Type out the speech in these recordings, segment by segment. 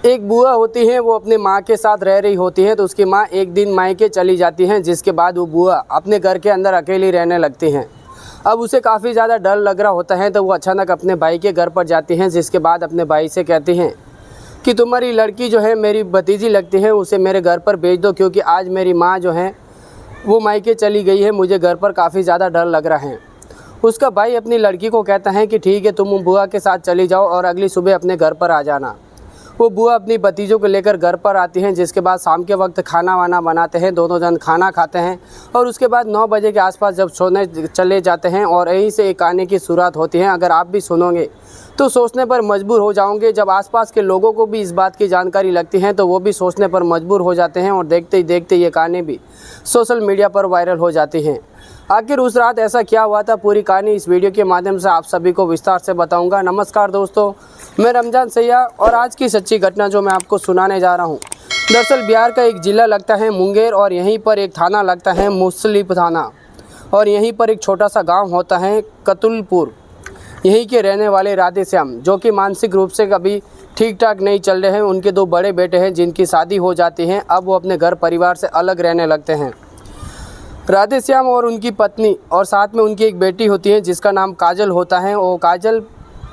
एक बुआ होती है, वो अपने माँ के साथ रह रही होती है। तो उसकी माँ एक दिन मायके चली जाती हैं, जिसके बाद वो बुआ अपने घर के अंदर अकेली रहने लगती हैं। अब उसे काफ़ी ज़्यादा डर लग रहा होता है, तो वो अचानक अपने भाई के घर पर जाती हैं, जिसके बाद अपने भाई से कहती हैं कि तुम्हारी लड़की जो है मेरी भतीजी लगती है, उसे मेरे घर पर भेज दो, क्योंकि आज मेरी माँ जो है वो मायके चली गई है, मुझे घर पर काफ़ी ज़्यादा डर लग रहा है। उसका भाई अपनी लड़की को कहता है कि ठीक है, तुम बुआ के साथ चली जाओ और अगली सुबह अपने घर पर आ जाना। वो बुआ अपनी भतीजों को लेकर घर पर आती हैं, जिसके बाद शाम के वक्त खाना वाना बनाते हैं, दोनों जन खाना खाते हैं और उसके बाद 9 बजे के आसपास जब सोने चले जाते हैं और यहीं से एक कहानी की शुरुआत होती है। अगर आप भी सुनोगे तो सोचने पर मजबूर हो जाओगे। जब आसपास के लोगों को भी इस बात की जानकारी लगती है तो वो भी सोचने पर मजबूर हो जाते हैं और देखते ही देखते ये कहानी भी सोशल मीडिया पर वायरल हो जाती है। आखिर उस रात ऐसा क्या हुआ था, पूरी कहानी इस वीडियो के माध्यम से आप सभी को विस्तार से बताऊंगा। नमस्कार दोस्तों, मैं रमजान सैया और आज की सच्ची घटना जो मैं आपको सुनाने जा रहा हूं, दरअसल बिहार का एक ज़िला लगता है मुंगेर और यहीं पर एक थाना लगता है मुसलिप थाना और यहीं पर एक छोटा सा गांव होता है कतुलपुर। यहीं के रहने वाले राधे श्याम, जो कि मानसिक रूप से कभी ठीक ठाक नहीं चल रहे हैं। उनके 2 बड़े बेटे हैं जिनकी शादी हो जाती है। अब वो अपने घर परिवार से अलग रहने लगते हैं। राधे श्याम और उनकी पत्नी और साथ में उनकी एक बेटी होती है जिसका नाम काजल होता है। वो काजल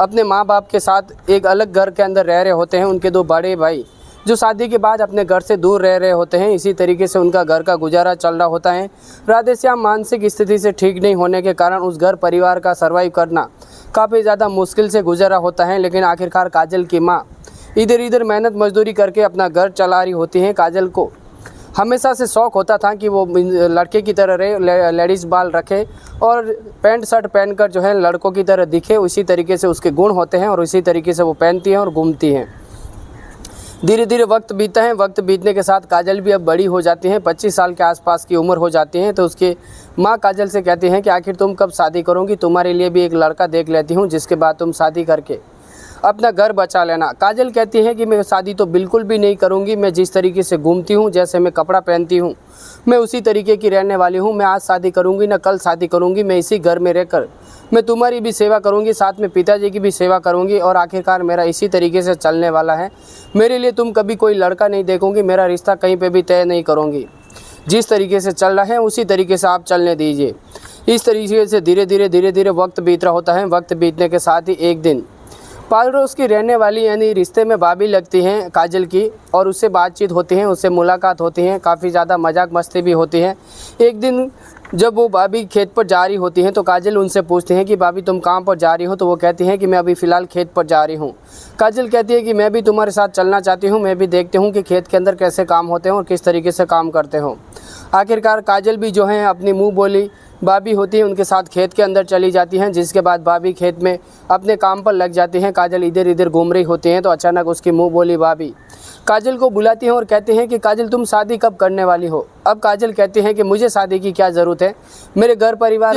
अपने माँ बाप के साथ एक अलग घर के अंदर रह रहे होते हैं। उनके 2 बड़े भाई जो शादी के बाद अपने घर से दूर रह रहे होते हैं। इसी तरीके से उनका घर का गुजारा चल रहा होता है। राधे श्याम मानसिक स्थिति से ठीक नहीं होने के कारण उस घर परिवार का सर्वाइव करना काफ़ी ज़्यादा मुश्किल से गुजरा होता है। लेकिन आखिरकार काजल की माँ इधर इधर मेहनत मजदूरी करके अपना घर चला रही होती हैं। काजल को हमेशा से शौक़ होता था कि वो लड़के की तरह रहे, लेडीज़ बाल रखे और पैंट शर्ट पहनकर जो है लड़कों की तरह दिखे। उसी तरीके से उसके गुण होते हैं और इसी तरीके से वो पहनती हैं और घूमती हैं। धीरे धीरे वक्त बीता है। वक्त बीतने के साथ काजल भी अब बड़ी हो जाती हैं, 25 साल के आसपास की उम्र हो जाती है। तो उसकी माँ काजल से कहती हैं कि आखिर तुम कब शादी करोगी, तुम्हारे लिए भी एक लड़का देख लेती हूँ, जिसके बाद तुम शादी करके अपना घर बचा लेना। काजल कहती है कि मैं शादी तो बिल्कुल भी नहीं करूँगी। मैं जिस तरीके से घूमती हूँ, जैसे मैं कपड़ा पहनती हूँ, मैं उसी तरीके की रहने वाली हूँ। मैं आज शादी करूँगी ना कल शादी करूँगी। मैं इसी घर में रहकर मैं तुम्हारी भी सेवा करूँगी, साथ में पिताजी की भी सेवा करूँगी और आखिरकार मेरा इसी तरीके से चलने वाला है। मेरे लिए तुम कभी कोई लड़का नहीं देखोगी, मेरा रिश्ता कहीं पे भी तय नहीं करूँगी। जिस तरीके से चल रहा है उसी तरीके से आप चलने दीजिए। इस तरीके से धीरे धीरे वक्त बीत रहा होता है। वक्त बीतने के साथ ही एक दिन पड़ोस की रहने वाली यानी रिश्ते में भाभी लगती हैं काजल की और उससे बातचीत होती है, उससे मुलाकात होती है, काफ़ी ज़्यादा मजाक मस्ती भी होती है। एक दिन जब वो भाभी खेत पर जा रही होती हैं तो काजल उनसे पूछती हैं कि भाभी तुम कहाँ पर जा रही हो। तो वो कहती हैं कि मैं अभी फ़िलहाल खेत पर जा रही हूँ। काजल कहती है कि मैं भी तुम्हारे साथ चलना चाहती हूँ, मैं भी देखती हूँ कि खेत के अंदर कैसे काम होते हैं और किस तरीके से काम करते हो। आखिरकार काजल भी जो है अपनी मुँह बोली भाभी होती है उनके साथ खेत के अंदर चली जाती हैं, जिसके बाद भाभी खेत में अपने काम पर लग जाती हैं। काजल इधर इधर घूम रही होती हैं तो अचानक उसकी मुँह बोली भाभी काजल को बुलाती हैं और कहते हैं कि काजल तुम शादी कब करने वाली हो। अब काजल कहती हैं कि मुझे शादी की क्या ज़रूरत है, मेरे घर परिवार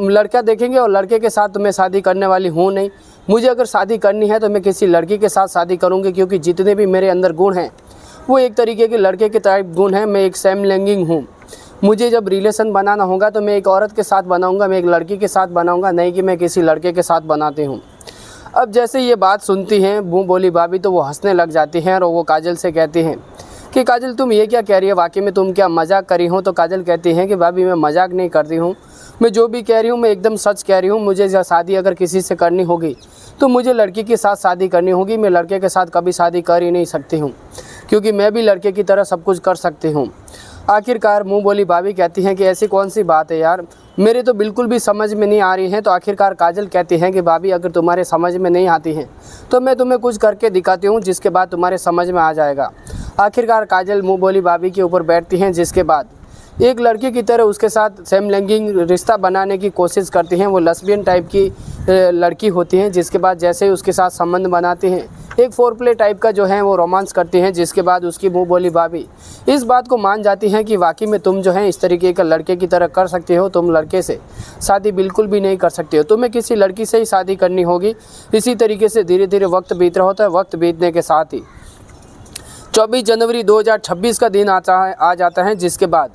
लड़का देखेंगे और लड़के के साथ तो मैं शादी करने वाली हूँ नहीं। मुझे अगर शादी करनी है तो मैं किसी लड़की के साथ शादी करूँगी, क्योंकि जितने भी मेरे अंदर गुण हैं वो एक तरीके के लड़के के टाइप गुण हैं। मैं एक सेम लिंगिंग हूँ। मुझे जब रिलेशन बनाना होगा तो मैं एक औरत के साथ बनाऊंगा, मैं एक लड़की के साथ बनाऊंगा, नहीं कि मैं किसी लड़के के साथ बनाती हूँ। अब जैसे ये बात सुनती हैं मुँह बोली भाभी तो वो हंसने लग जाती हैं और वो काजल से कहती हैं कि काजल तुम ये क्या कह रही हो, वाकई में तुम क्या मजाक करी हो। तो काजल कहती हैं कि भाभी मैं मजाक नहीं करती हूँ, मैं जो भी कह रही हूँ मैं एकदम सच कह रही हूँ। मुझे शादी अगर किसी से करनी होगी तो मुझे लड़की के साथ शादी करनी होगी। मैं लड़के के साथ कभी शादी कर ही नहीं सकती हूँ, क्योंकि मैं भी लड़के की तरह सब कुछ कर सकती हूँ। आखिरकार मुँह बोली भाभी कहती हैं कि ऐसी कौन सी बात है यार, मेरे तो बिल्कुल भी समझ में नहीं आ रही है। तो आखिरकार काजल कहती हैं कि भाभी अगर तुम्हारे समझ में नहीं आती हैं तो मैं तुम्हें कुछ करके दिखाती हूँ, जिसके बाद तुम्हारे समझ में आ जाएगा। आखिरकार काजल मुँह बोली भाभी के ऊपर बैठती हैं, जिसके बाद एक लड़की की तरह उसके साथ सेम लिंगिंग रिश्ता बनाने की कोशिश करती हैं। वो लेस्बियन टाइप की लड़की होती हैं, जिसके बाद जैसे ही उसके साथ संबंध बनाती हैं एक फोरप्ले टाइप का जो है वो रोमांस करती हैं, जिसके बाद उसकी मुँह बोली भाभी इस बात को मान जाती हैं कि वाकई में तुम जो है इस तरीके का लड़के की तरह कर सकते हो, तुम लड़के से शादी बिल्कुल भी नहीं कर सकते हो, तुम्हें किसी लड़की से ही शादी करनी होगी। इसी तरीके से धीरे धीरे वक्त बीत रहा होता है। वक्त बीतने के साथ ही 24 जनवरी 2026 का दिन आ जाता है, जिसके बाद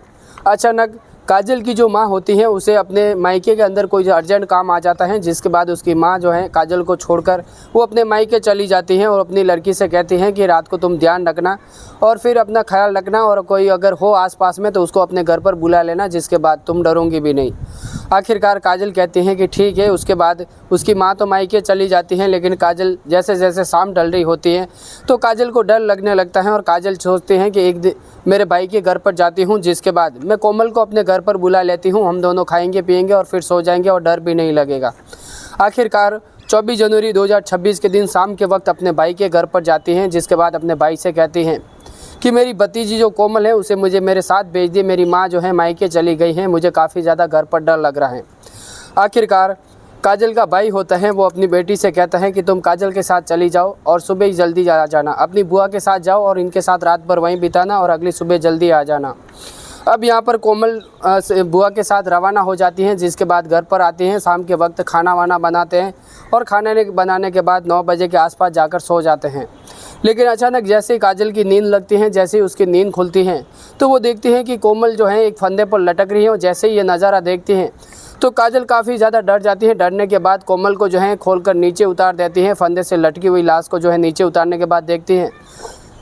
अचानक काजल की जो माँ होती है उसे अपने मायके के अंदर कोई अर्जेंट काम आ जाता है, जिसके बाद उसकी माँ जो है काजल को छोड़कर वो अपने मायके चली जाती हैं और अपनी लड़की से कहती हैं कि रात को तुम ध्यान रखना और फिर अपना ख्याल रखना, और कोई अगर हो आसपास में तो उसको अपने घर पर बुला लेना, जिसके बाद तुम डरोगी भी नहीं। आखिरकार काजल कहती हैं कि ठीक है। उसके बाद उसकी माँ तो मायके चली जाती हैं, लेकिन काजल जैसे जैसे शाम ढल रही होती है तो काजल को डर लगने लगता है और काजल सोचती हैं कि एक दिन मेरे भाई के घर पर जाती हूँ, जिसके बाद मैं कोमल को अपने घर पर बुला लेती हूँ, हम दोनों खाएंगे पिएंगे और फिर सो जाएंगे और डर भी नहीं लगेगा। आखिरकार 24 जनवरी 2026 के दिन शाम के वक्त अपने भाई के घर पर जाती हैं, जिसके बाद अपने भाई से कहती हैं कि मेरी भतीजी जो कोमल है उसे मुझे मेरे साथ भेज दी, मेरी माँ जो है मायके चली गई हैं, मुझे काफ़ी ज़्यादा घर पर डर लग रहा है। आखिरकार काजल का भाई होता है वो अपनी बेटी से कहता है कि तुम काजल के साथ चली जाओ और सुबह ही जल्दी आ जाना, अपनी बुआ के साथ जाओ और इनके साथ रात भर वहीं बिताना और अगली सुबह जल्दी आ जाना। अब यहाँ पर कोमल बुआ के साथ रवाना हो जाती हैं, जिसके बाद घर पर आती हैं, शाम के वक्त खाना वाना बनाते हैं और खाने बनाने के बाद 9 बजे के आसपास जाकर सो जाते हैं। लेकिन अचानक जैसे ही काजल की नींद लगती है, जैसे ही उसकी नींद खुलती है तो वो देखती हैं कि कोमल जो है एक फंदे पर लटक रही है, और जैसे ही ये नज़ारा देखती हैं तो काजल काफ़ी ज़्यादा डर जाती है। डरने के बाद कोमल को जो है खोलकर नीचे उतार देती हैं, फंदे से लटकी हुई लाश को जो है नीचे उतारने के बाद देखती हैं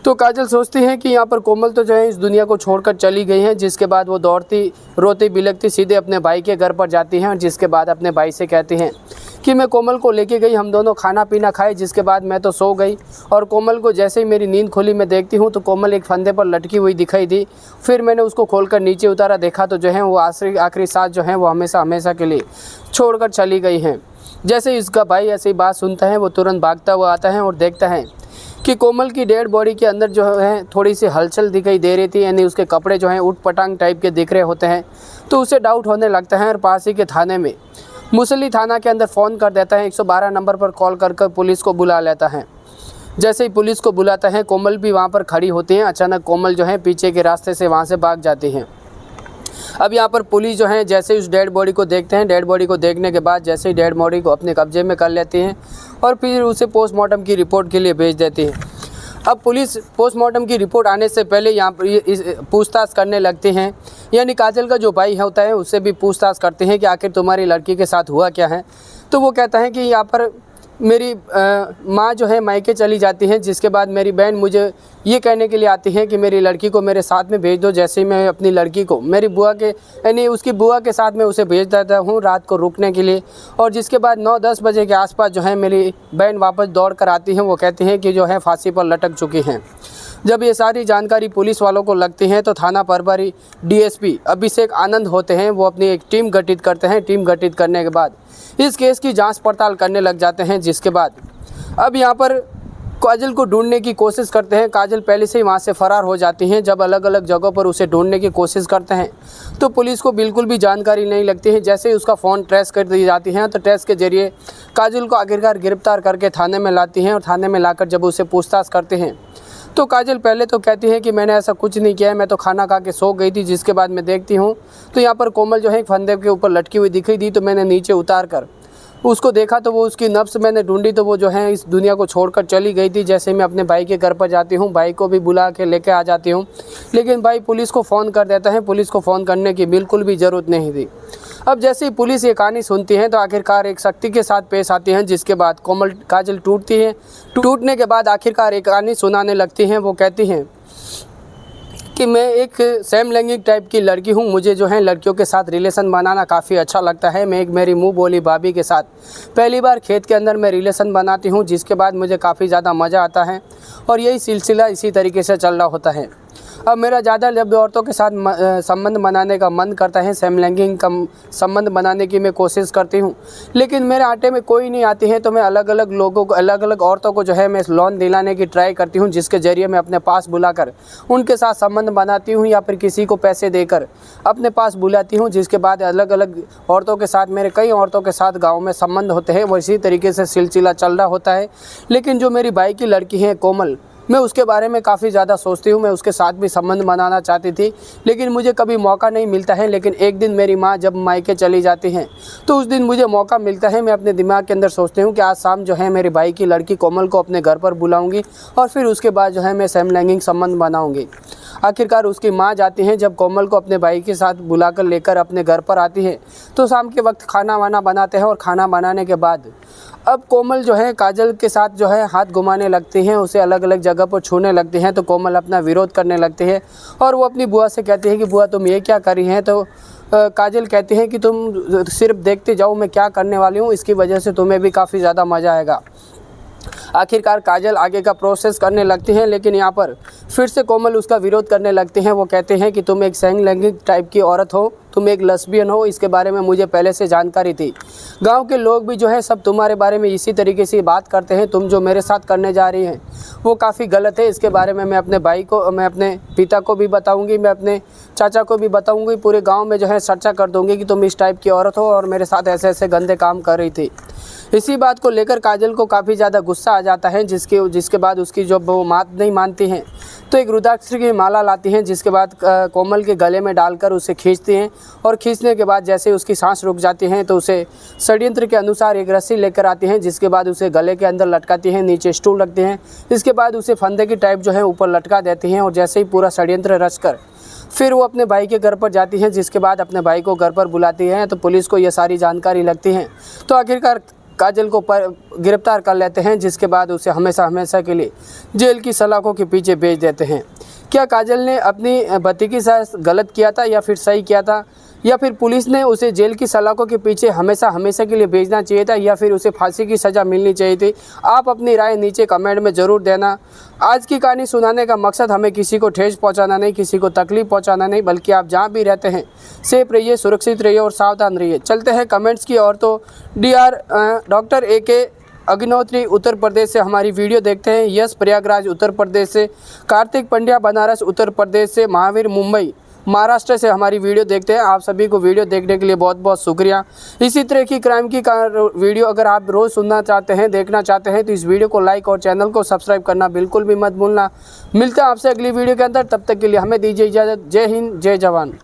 तो काजल सोचती हैं कि यहाँ पर कोमल तो जो है इस दुनिया को छोड़कर चली गई हैं। जिसके बाद वो दौड़ती रोती बिलखती सीधे अपने भाई के घर पर जाती हैं और जिसके बाद अपने भाई से कहती हैं कि मैं कोमल को लेके गई, हम दोनों खाना पीना खाए, जिसके बाद मैं तो सो गई और कोमल को जैसे ही मेरी नींद खुली मैं देखती हूँ तो कोमल एक फंदे पर लटकी हुई दिखाई दी। फिर मैंने उसको खोलकर नीचे उतारा, देखा तो जो है वो आखिरी सांस जो है वो हमेशा हमेशा के लिए छोड़कर चली गई हैं। जैसे ही उसका भाई ऐसी बात सुनता है वो तुरंत भागता हुआ आता है और देखता है कि कोमल की डेड बॉडी के अंदर जो है थोड़ी सी हलचल दिखाई दे रही थी, यानी उसके कपड़े जो हैं उठ पटांग टाइप के दिख रहे होते हैं। तो उसे डाउट होने लगता है और पास ही के थाने में मुसली थाना के अंदर फ़ोन कर देता है, 112 नंबर पर कॉल कर पुलिस को बुला लेता है। जैसे ही पुलिस को बुलाता है कोमल भी वहाँ पर खड़ी होती हैं। अचानक कोमल जो है पीछे के रास्ते से वहाँ से भाग जाती हैं। अब यहाँ पर पुलिस जो है जैसे ही उस डेड बॉडी को देखते हैं, डेड बॉडी को देखने के बाद जैसे ही डेड बॉडी को अपने कब्जे में कर लेती हैं और फिर उसे पोस्टमार्टम की रिपोर्ट के लिए भेज देती है। अब पुलिस पोस्टमार्टम की रिपोर्ट आने से पहले यहाँ पर पूछताछ करने लगते हैं, यानी काजल का जो भाई होता है उससे भी पूछताछ करते हैं कि आखिर तुम्हारी लड़की के साथ हुआ क्या है। तो वो कहता है कि यहाँ पर मेरी माँ जो है मायके चली जाती है, जिसके बाद मेरी बहन मुझे ये कहने के लिए आती है कि मेरी लड़की को मेरे साथ में भेज दो। जैसे ही मैं अपनी लड़की को मेरी बुआ के यानी उसकी बुआ के साथ में उसे भेज देता हूँ रात को रुकने के लिए, और जिसके बाद 9-10 बजे के आसपास जो है मेरी बहन वापस दौड़ कर आती है। वो कहती है कि जो है फांसी पर लटक चुकी हैं। जब ये सारी जानकारी पुलिस वालों को लगती है तो थाना प्रभारी डीएसपी अभिषेक आनंद होते हैं, वो अपनी एक टीम गठित करते हैं। टीम गठित करने के बाद इस केस की जांच पड़ताल करने लग जाते हैं, जिसके बाद अब यहाँ पर काजल को ढूंढने की कोशिश करते हैं। काजल पहले से ही वहाँ से फ़रार हो जाती हैं। जब अलग अलग जगहों पर उसे ढूंढने की कोशिश करते हैं तो पुलिस को बिल्कुल भी जानकारी नहीं लगती है। जैसे ही उसका फ़ोन ट्रेस कर दी जाती हैं तो ट्रेस के जरिए काजल को आखिरकार गिरफ्तार करके थाने में लाती हैं, और थाने में लाकर जब उसे पूछताछ करते हैं तो काजल पहले तो कहती है कि मैंने ऐसा कुछ नहीं किया है, मैं तो खाना खा के सो गई थी। जिसके बाद मैं देखती हूँ तो यहाँ पर कोमल जो है फंदे के ऊपर लटकी हुई दिखाई दी, तो मैंने नीचे उतार कर उसको देखा तो वो उसकी नब्ज़ मैंने ढूंढी तो वो जो है इस दुनिया को छोड़कर चली गई थी। जैसे मैं अपने भाई के घर पर जाती हूँ, भाई को भी बुला के लेके आ जाती हूँ, लेकिन भाई पुलिस को फ़ोन कर देता है। पुलिस को फ़ोन करने की बिल्कुल भी ज़रूरत नहीं थी। अब जैसे ही पुलिस ये कहानी सुनती है तो आखिरकार एक शक्ति के साथ पेश आती हैं, जिसके बाद काजल टूटती है। टूटने के बाद आखिरकार एक कहानी सुनाने लगती हैं। वो कहती हैं कि मैं एक सेम लैंगिक टाइप की लड़की हूँ, मुझे जो है लड़कियों के साथ रिलेशन बनाना काफ़ी अच्छा लगता है। मैं एक मेरी मुँह बोली भाभी के साथ पहली बार खेत के अंदर मैं रिलेशन बनाती हूँ, जिसके बाद मुझे काफ़ी ज़्यादा मज़ा आता है और यही सिलसिला इसी तरीके से चल रहा होता है। अब मेरा ज़्यादा जब औरतों के साथ संबंध बनाने का मन करता है, सेम लैंगिक का संबंध बनाने की मैं कोशिश करती हूँ, लेकिन मेरे आटे में कोई नहीं आती है। तो मैं अलग अलग लोगों को अलग अलग औरतों को जो है मैं लोन दिलाने की ट्राई करती हूँ, जिसके ज़रिए मैं अपने पास बुलाकर उनके साथ संबंध बनाती हूँ या फिर किसी को पैसे देकर अपने पास बुलाती हूँ। जिसके बाद अलग अलग औरतों के साथ मेरे कई औरतों के साथ गाँव में संबंध होते हैं, वो इसी तरीके से सिलसिला चल रहा होता है। लेकिन जो मेरी भाई की लड़की है कोमल, मैं उसके बारे में काफ़ी ज़्यादा सोचती हूँ। मैं उसके साथ भी संबंध बनाना चाहती थी, लेकिन मुझे कभी मौका नहीं मिलता है। लेकिन एक दिन मेरी माँ जब मायके चली जाती हैं तो उस दिन मुझे मौका मिलता है। मैं अपने दिमाग के अंदर सोचती हूँ कि आज शाम जो है मेरे भाई की लड़की कोमल को अपने घर पर बुलाऊँगी और फिर उसके बाद जो है मैं सेम लैंगिक संबंध बनाऊँगी। आखिरकार उसकी माँ जाती हैं, जब कोमल को अपने भाई के साथ बुलाकर लेकर अपने घर पर आती है तो शाम के वक्त खाना वाना बनाते हैं। और खाना बनाने के बाद अब कोमल जो है काजल के साथ जो है हाथ घुमाने लगती हैं, उसे अलग अलग जगह पर छूने लगती हैं। तो कोमल अपना विरोध करने लगती है और वो अपनी बुआ से कहती है कि बुआ तुम ये क्या करी हैं। तो काजल कहती है कि तुम सिर्फ देखते जाओ मैं क्या करने वाली हूँ, इसकी वजह से तुम्हें भी काफ़ी ज़्यादा मज़ा आएगा। आखिरकार काजल आगे का प्रोसेस करने लगती हैं, लेकिन यहाँ पर फिर से कोमल उसका विरोध करने लगते हैं। वो कहते हैं कि तुम एक सैंग टाइप की औरत हो, तुम एक लेस्बियन हो, इसके बारे में मुझे पहले से जानकारी थी। गांव के लोग भी जो है सब तुम्हारे बारे में इसी तरीके से बात करते हैं। तुम जो मेरे साथ करने जा रही हैं वो काफ़ी गलत है। इसके बारे में मैं अपने भाई को, मैं अपने पिता को भी बताऊंगी, मैं अपने चाचा को भी बताऊंगी, पूरे गांव में जो है चर्चा कर दूंगी कि तुम इस टाइप की औरत हो और मेरे साथ ऐसे ऐसे गंदे काम कर रही थी। इसी बात को लेकर काजल को काफ़ी ज़्यादा गुस्सा आ जाता है, जिसके बाद उसकी जब वो बात नहीं मानती हैं तो एक रुद्राक्ष की माला लाती हैं, जिसके बाद कोमल के गले में डालकर उसे खींचती हैं। और खींचने के बाद जैसे उसकी सांस रुक जाती हैं तो उसे षड्यंत्र के अनुसार एक रस्सी लेकर आती हैं, जिसके बाद उसे गले के अंदर लटकाती हैं, नीचे स्टूल रखती हैं। इसके बाद उसे फंदे की टाइप जो है ऊपर लटका देती हैं। और जैसे ही पूरा षड्यंत्र रचकर फिर वो अपने भाई के घर पर जाती हैं, जिसके बाद अपने भाई को घर पर बुलाती हैं। तो पुलिस को ये सारी जानकारी लगती है तो आखिरकार काजल को गिरफ्तार कर लेते हैं, जिसके बाद उसे हमेशा हमेशा के लिए जेल की सलाखों के पीछे भेज देते हैं। क्या काजल ने अपनी पति के साथ गलत किया था या फिर सही किया था, या फिर पुलिस ने उसे जेल की सलाखों के पीछे हमेशा हमेशा के लिए भेजना चाहिए था, या फिर उसे फांसी की सज़ा मिलनी चाहिए थी? आप अपनी राय नीचे कमेंट में ज़रूर देना। आज की कहानी सुनाने का मकसद हमें किसी को ठेस पहुंचाना नहीं, किसी को तकलीफ़ पहुंचाना नहीं, बल्कि आप जहां भी रहते हैं सेफ रहिए, सुरक्षित रहिए और सावधान रहिए। चलते हैं कमेंट्स की ओर। तो डॉक्टर AK अग्निहोत्री उत्तर प्रदेश से हमारी वीडियो देखते हैं। यश प्रयागराज उत्तर प्रदेश से, कार्तिक पंड्या बनारस उत्तर प्रदेश से, महावीर मुंबई महाराष्ट्र से हमारी वीडियो देखते हैं। आप सभी को वीडियो देखने के लिए बहुत बहुत शुक्रिया। इसी तरह की क्राइम की वीडियो अगर आप रोज़ सुनना चाहते हैं, देखना चाहते हैं तो इस वीडियो को लाइक और चैनल को सब्सक्राइब करना बिल्कुल भी मत भूलना। मिलते हैं आपसे अगली वीडियो के अंदर, तब तक के लिए हमें दीजिए इजाज़त। जय हिंद, जय जवान।